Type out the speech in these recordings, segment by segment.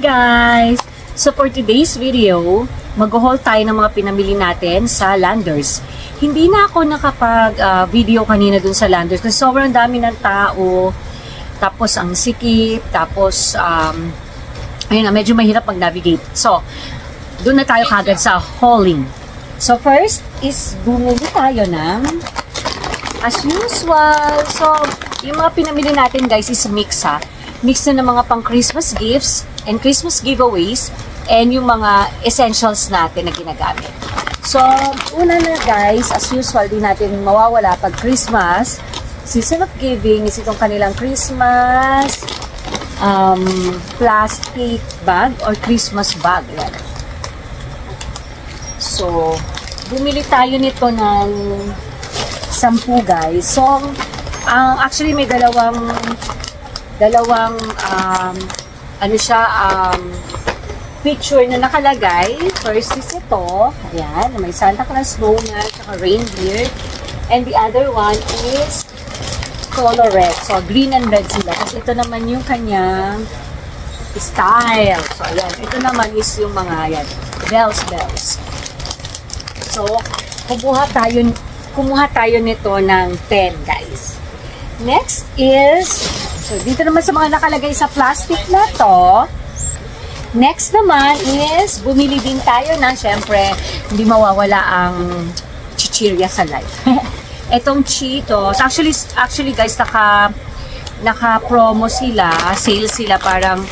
guys! So for today's video, mag-haul tayo ng mga pinamili natin sa Landers. Hindi na ako nakapag-video kanina dun sa Landers kasi sobrang dami ng tao. Tapos ang sikip, tapos ayun na, medyo mahirap mag-navigate. So, dun na tayo kagad sa hauling. So first is bumili tayo ng as usual. So, yung mga pinamili natin guys is mix ha. Mix na ng mga pang Christmas gifts and Christmas giveaways and yung mga essentials natin na ginagamit. So, una na guys, as usual, di natin mawawala pag Christmas. Season of giving is itong kanilang Christmas plastic bag or Christmas bag. Yan. So, bumili tayo nito ng 10 guys. So, actually may dalawang ano siya, picture na nakalagay. First is ito. Ayan, may Santa Claus, snowman, saka reindeer. And the other one is color red. So, green and red sila. Kasi ito naman yung kanyang style. So, ayan. Ito naman is yung mga, ayan, bells. So, kumuha tayo nito ng 10, guys. Next is, so, dito naman sa mga nakalagay sa plastic na to, next naman is, bumili din tayo ng, syempre, hindi mawawala ang chichirya sa life. Etong Cheetos, actually guys, naka-promo sila, sale sila, parang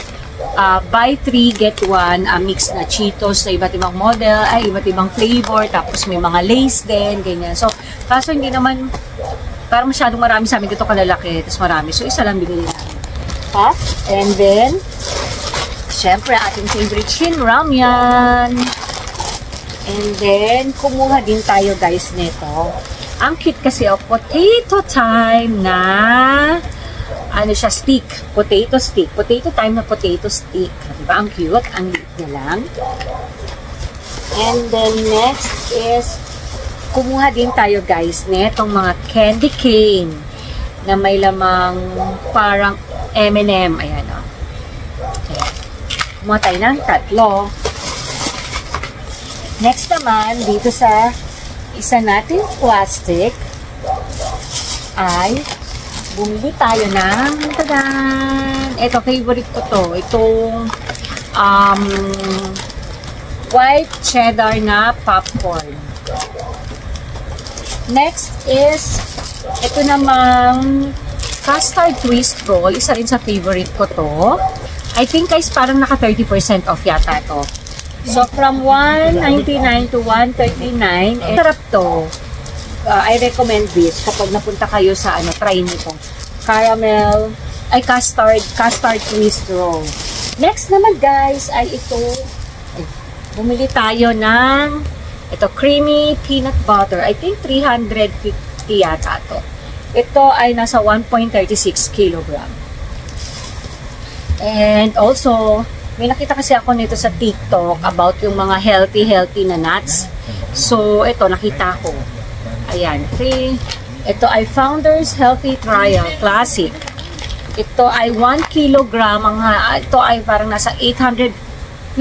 buy 3 get 1 mix na Cheetos na iba't ibang model, iba't ibang flavor, tapos may mga lace din, ganyan. So, kaso hindi naman, parang masyadong marami sa amin dito kalalaki, tapos marami. So, isa lang binili namin. Puff, and then, syempre, ating favorite Shin Ramyun. And then, kumuha din tayo guys nito. Ang cute kasi of potato time na ano siya, stick. Potato stick. Potato time na potato stick. Diba? Ang cute. Ang liit na lang. And then next is kumuha din tayo guys netong mga candy cane na may lamang parang M&M. Ayan o. Okay. Kumuha tayo ng 3. Next naman, dito sa isa nating plastic ay bumili tayo ng tadan! Ito, favorite ko to. Itong white cheddar na popcorn. Next is ito namang custard twist roll. Isa rin sa favorite ko to. I think guys, parang naka 30% off yata to. So, from $1.99 to $1.39, sarap to. I recommend this kapag napunta kayo sa try nito. Caramel, custard twist roll. Next naman guys, ay ito. Bumili tayo ng creamy peanut butter. I think 350 yata to. Ito ay nasa 1.36 kilogram. And also, may nakita kasi ako nito sa TikTok about yung mga healthy na nuts. So, ito, nakita ko. Ayan. Ito ay Founders Healthy Trial Classic. Ito ay 1 kilogram. Ito ay parang nasa 849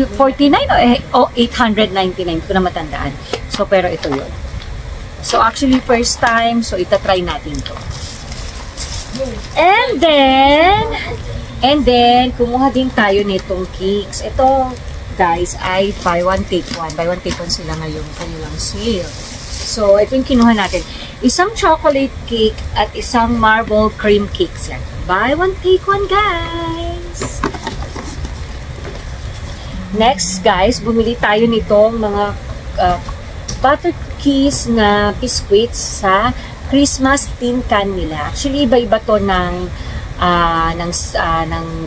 o 899. Hindi ko na matandaan. So, pero ito yun. So, actually, first time. So, itatry natin to. And then, kumuha din tayo nitong cakes. Ito, guys, ay buy one, take one. Buy one, take one sila ngayon kanilang sale. So, ito yung kinuha natin. Isang chocolate cake at isang marble cream cakes yan. Buy one, take one, guys! Next, guys, bumili tayo nitong mga butter cookies na biscuits sa Christmas tin can nila. Actually, iba-iba to ng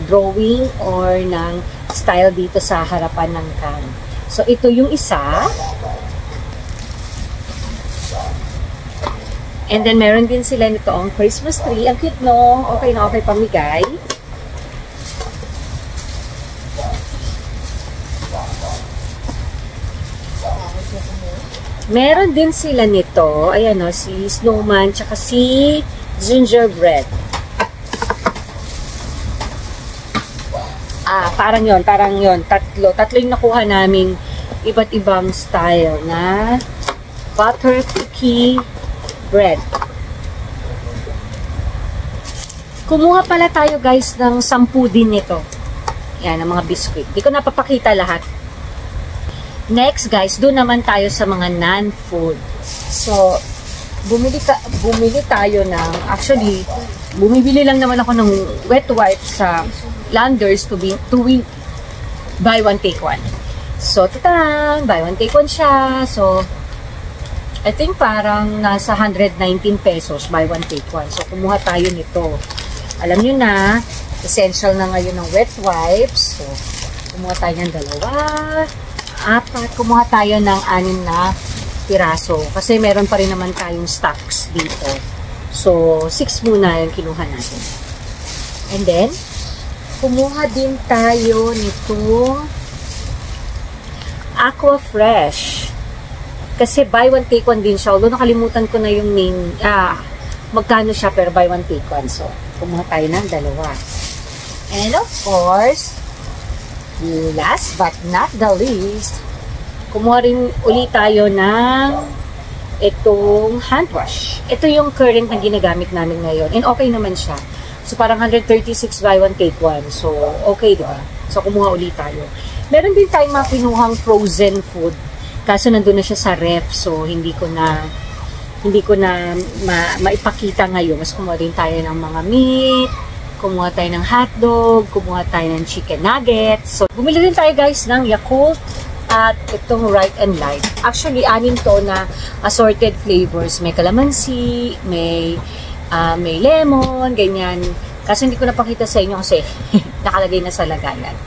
drawing or ng style dito sa harapan ng can. So, ito yung isa. And then, meron din sila nito ang Christmas tree. Ang cute, no? Okay na okay pamigay. Meron din sila nito. Ayan o, si Snowman, tsaka si Gingerbread. parang yon, tatlo yung nakuha naming iba't ibang style na butter cookie bread. Kumuha pala tayo guys ng 10 din nito. Yan, ang mga biscuit. Di ko napapakita lahat. Next guys, doon naman tayo sa mga non-food. So, bumili tayo ng, actually, bumibili lang naman ako ng wet wipes sa Landers to buy one take one. So, tataan, buy one take one siya. So, I think parang nasa 119 pesos buy one take one. So, kumuha tayo nito. Alam nyo na, essential na ngayon ng wet wipes. So, kumuha tayo ng 2, 4, kumuha tayo ng 6 na piraso. Kasi meron pa rin naman tayong stocks dito. So, 6 muna yung kinuha natin. And then, kumuha din tayo nitong Aqua Fresh. Kasi buy one take one din siya. Although nakalimutan ko na yung name, magkano siya pero buy one take one. So, kumuha tayo ng 2. And of course, last but not the least, kumuha rin ulit tayo ng itong hand wash. Ito yung current na ginagamit namin ngayon. And okay naman siya. So, parang 136 buy one take one. So, okay, diba? So, kumuha ulit tayo. Meron din tayong mga kinuhang frozen food. Kaso nandun na siya sa ref. So, hindi ko na maipakita ngayon. Mas kumuha din tayo ng mga meat. Kumuha tayo ng hotdog. Kumuha tayo ng chicken nuggets. So, bumili din tayo guys ng Yakult at itong Right and Light. Actually, 6 to na assorted flavors. May calamansi, may lemon, ganyan. Kasi hindi ko napakita sa inyo kasi nakalagay na sa lagayan.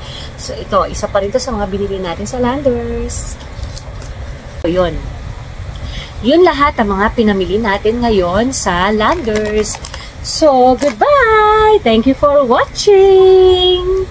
So, ito, isa pa rin to sa mga binili natin sa Landers. So, yun. Yun lahat ang mga pinamili natin ngayon sa Landers. So, goodbye! Thank you for watching!